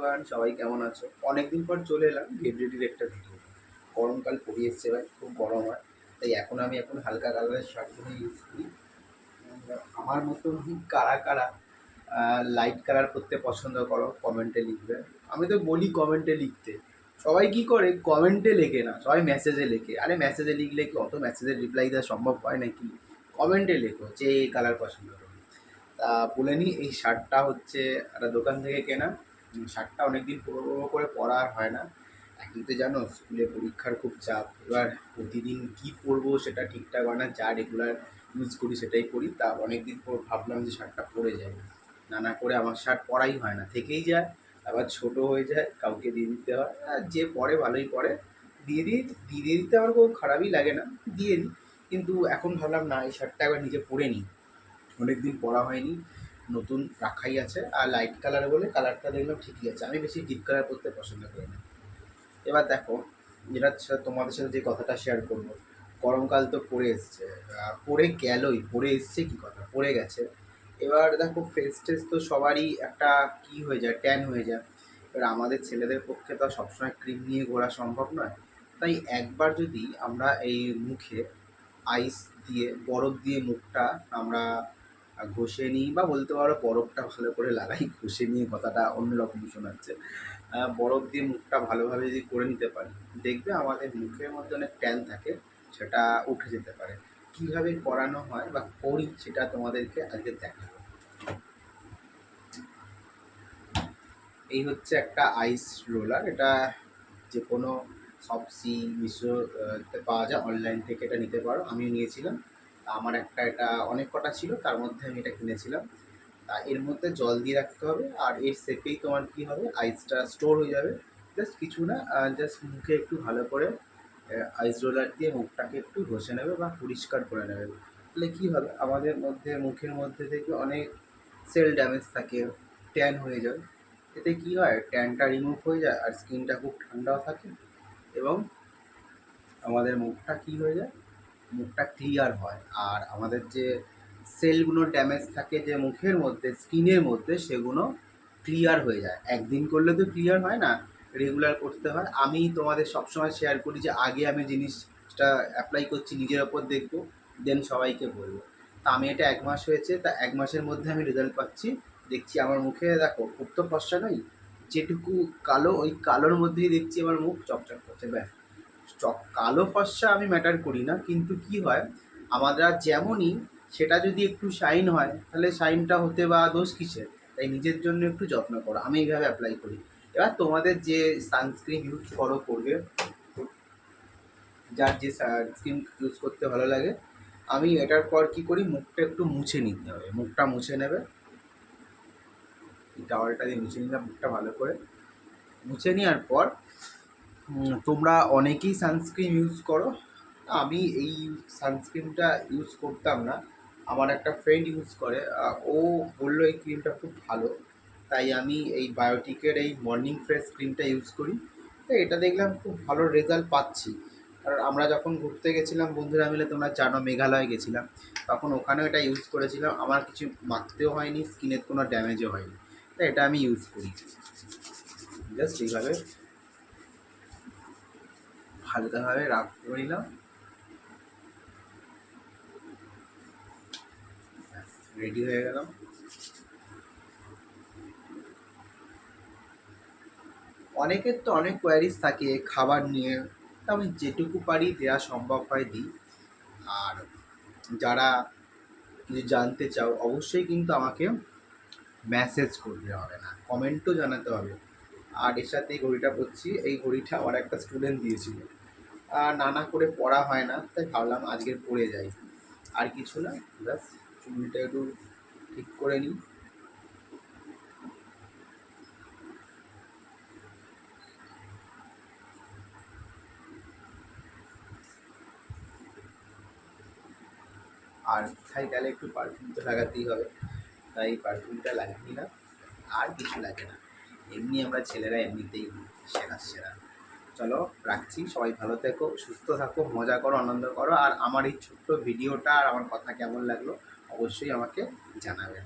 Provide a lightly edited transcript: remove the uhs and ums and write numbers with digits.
Everyone, সবাই কেমন আছো? অনেকদিন পর চলে এলাম গেট রেডির একটা ভিডিও। গরমকাল পড়ে এসছে ভাই, খুব গরম হয়। তাই এখন হালকা কালারের শার্ট পরে ইউজ করি। আমার মতন কারা কারা লাইট কালার করতে পছন্দ করো কমেন্টে লিখবে। আমি তো বলি কমেন্টে লিখতে, সবাই কি করে কমেন্টে লেখে না, সবাই মেসেজে লেখে। আরে মেসেজে লিখলে কি অত মেসেজের রিপ্লাই দেওয়া সম্ভব হয় নাকি? কমেন্টে লেখো যে এই কালার পছন্দ করো। তা বলে নিই, এই শার্টটা হচ্ছে একটা দোকান থেকে কেনা। শার্টটা অনেকদিন পুরো করে পরা আর হয় না। একদিন তো জানো স্কুলে পরীক্ষার খুব চাপ, এবার প্রতিদিন কী পরবো সেটা ঠিকঠাক হয় না, যা রেগুলার ইউজ করি সেটাই পরি। তা অনেকদিন পর ভাবলাম যে শার্টটা পরে যায়, না করে আমার শার্ট পরাই হয় না, থেকেই যায়। আবার ছোট হয়ে যায়, কাউকে দিয়ে দিতে হয়। আর যে পরে ভালোই পরে, দিয়ে দিতে আমার খুব খারাপই লাগে না, দিয়ে দিই। কিন্তু এখন ভাবলাম না, এই শার্টটা একবার নিজে পরে নিই, অনেকদিন পরা হয়নি, নতুন রাখাই আছে। আর লাইট কালার বলে কালারটা দেখলাম ঠিকই আছে, আমি বেশি ডিপ কালার করতে পছন্দ করি না। এবার দেখো, তোমাদের সাথে যে কথাটা শেয়ার করবো, গরমকাল তো পড়ে এসছে, পড়ে গেলই, পড়ে এসছে কি কথা, পড়ে গেছে। এবার দেখো ফেস টেস তো সবারই একটা কি হয়ে যায়, ট্যান হয়ে যায়। এবার আমাদের ছেলেদের পক্ষে তো সবসময় ক্রিম নিয়ে ঘোরা সম্ভব নয়। তাই একবার যদি আমরা এই মুখে আইস দিয়ে, বরফ দিয়ে মুখটা আমরা ঘষে নিই, বা বলতে পারো বরফটা ভালো করে লাগাই, ঘষে নিয়ে কথাটা অন্যরকম শোনাচ্ছে। বরফ দিয়ে মুখটা ভালোভাবে যদি করে নিতে পারি, দেখবে আমাদের মুখের মধ্যে অনেক ট্যান থাকে, সেটা উঠে যেতে পারে। কীভাবে করানো হয় বা করি সেটা তোমাদেরকে আজকে দেখাবো। এই হচ্ছে একটা আইস রোলার, এটা যে কোনো সবসি মিশোতে পাওয়া যায়, অনলাইন থেকে এটা নিতে পারো, আমিও নিয়েছিলাম। আমার একটা, এটা অনেক কটা ছিল, তার মধ্যে আমি এটা কিনেছিলাম। তা এর মধ্যে জল দিয়ে রাখতে হবে, আর এর সেপেই তোমার কী হবে, আইসটা স্টোর হয়ে যাবে। জাস্ট কিছু না, জাস্ট মুখে একটু ভালো করে আইস রোলার দিয়ে মুখটাকে একটু ঘষে নেবে বা পরিষ্কার করে নেবে। তাহলে কী হবে, আমাদের মধ্যে মুখের মধ্যে থেকে অনেক সেল ড্যামেজ থাকে, ট্যান হয়ে যায়। এতে কী হয়, ট্যানটা রিমুভ হয়ে যায় আর স্কিনটা খুব ঠান্ডাও থাকে, এবং আমাদের মুখটা কী হয়ে যায়, মুখটা ক্লিয়ার হয়। আর আমাদের যে সেলগুলো ড্যামেজ থাকে যে মুখের মধ্যে, স্কিনের মধ্যে, সেগুলো ক্লিয়ার হয়ে যায়। একদিন করলে তো ক্লিয়ার হয় না, রেগুলার করতে হয়। আমি তোমাদের সবসময় শেয়ার করি যে আগে আমি জিনিসটা অ্যাপ্লাই করছি, নিজের ওপর দেখবো, দেন সবাইকে বলবো। তা আমি এটা 1 মাস হয়েছে, তা 1 মাসের মধ্যে আমি রেজাল্ট পাচ্ছি। দেখছি আমার মুখে, দেখো খুব তো ফর্সা নই, যেটুকু কালো, ওই কালোর মধ্যেই দেখছি আমার মুখ চকচক করছে। ব্যাস, কালো ফর্সা আমি ম্যাটার করি না, কিন্তু কি হয়, আমরা যেমনই, সেটা যদি একটু শাইন হয়, তাহলে শাইনটা হতে বা দোষ কিসের? তাই নিজের জন্য একটু যত্ন করো, আমি এইভাবে অ্যাপ্লাই করি। এবার তোমাদের যে সানস্ক্রিন ইউজ করবে, যার যে সানস্ক্রিন ইউজ করতে ভালো লাগে, আমি এটার পর কি করি, মুখটা একটু মুছে নিতে হবে, মুখটা মুছে নেবে, এই টাওয়ালটা দিয়ে মুছে নিলাম মুখটা ভালো করে। মুছে নেওয়ার পর তোমরা অনেকেই সানস্ক্রিন ইউজ করো, আমি এই সানস্ক্রিনটা ইউজ করতাম না, আমার একটা ফ্রেন্ড ইউজ করে, ও বললো এই ক্রিমটা খুব ভালো, তাই আমি এই বায়োটিকের এই মর্নিং ফ্রেশ ক্রিমটা ইউজ করি। তো এটা দেখলাম খুব ভালো রেজাল্ট পাচ্ছি। কারণ আমরা যখন ঘুরতে গেছিলাম বন্ধুরা মিলে, তোমরা জানো মেঘালয় গেছিলাম, তখন ওখানেও এটা ইউজ করেছিলাম, আমার কিছু মাখতেও হয়নি, স্কিনের কোনো ড্যামেজও হয়নি। তো এটা আমি ইউজ করি। জাস্ট এইভাবে হালকাভাবে রাগ করে নিলাম, রেডি হয়ে গেলাম। অনেকের তো অনেক কোয়ারিজ থাকে খাবার নিয়ে, তা আমি যেটুকু পারি দেওয়া সম্ভব হয় দিই। আর যারা কিছু জানতে চাও অবশ্যই কিন্তু আমাকে মেসেজ করতে হবে না, কমেন্টও জানাতে হবে। আর এর সাথে এই ঘড়িটা পরছি, এই ঘড়িটা আমার একটা স্টুডেন্ট দিয়েছিল, আর নানা করে পড়া হয় না, তাই ভাবলাম আজকে পড়ে যাই। আর কিছু না, ব্যাস চুলটা একটু ঠিক করে নিই। আর কোথায় গেলে একটু পারফিউম তো লাগাতেই হবে, তাই পারফিউমটা লাগিয়ে নিলাম। আর কিছু লাগে না, এমনি আমরা ছেলেরা এমনিতেই সেরা সেরা। চলো রাখছি, সবাই ভালো থেকো, সুস্থ থাকো, মজা করো, আনন্দ করো। আর আমার এই ছোট্ট ভিডিওটা আর আমার কথা কেমন লাগলো অবশ্যই আমাকে জানাবে।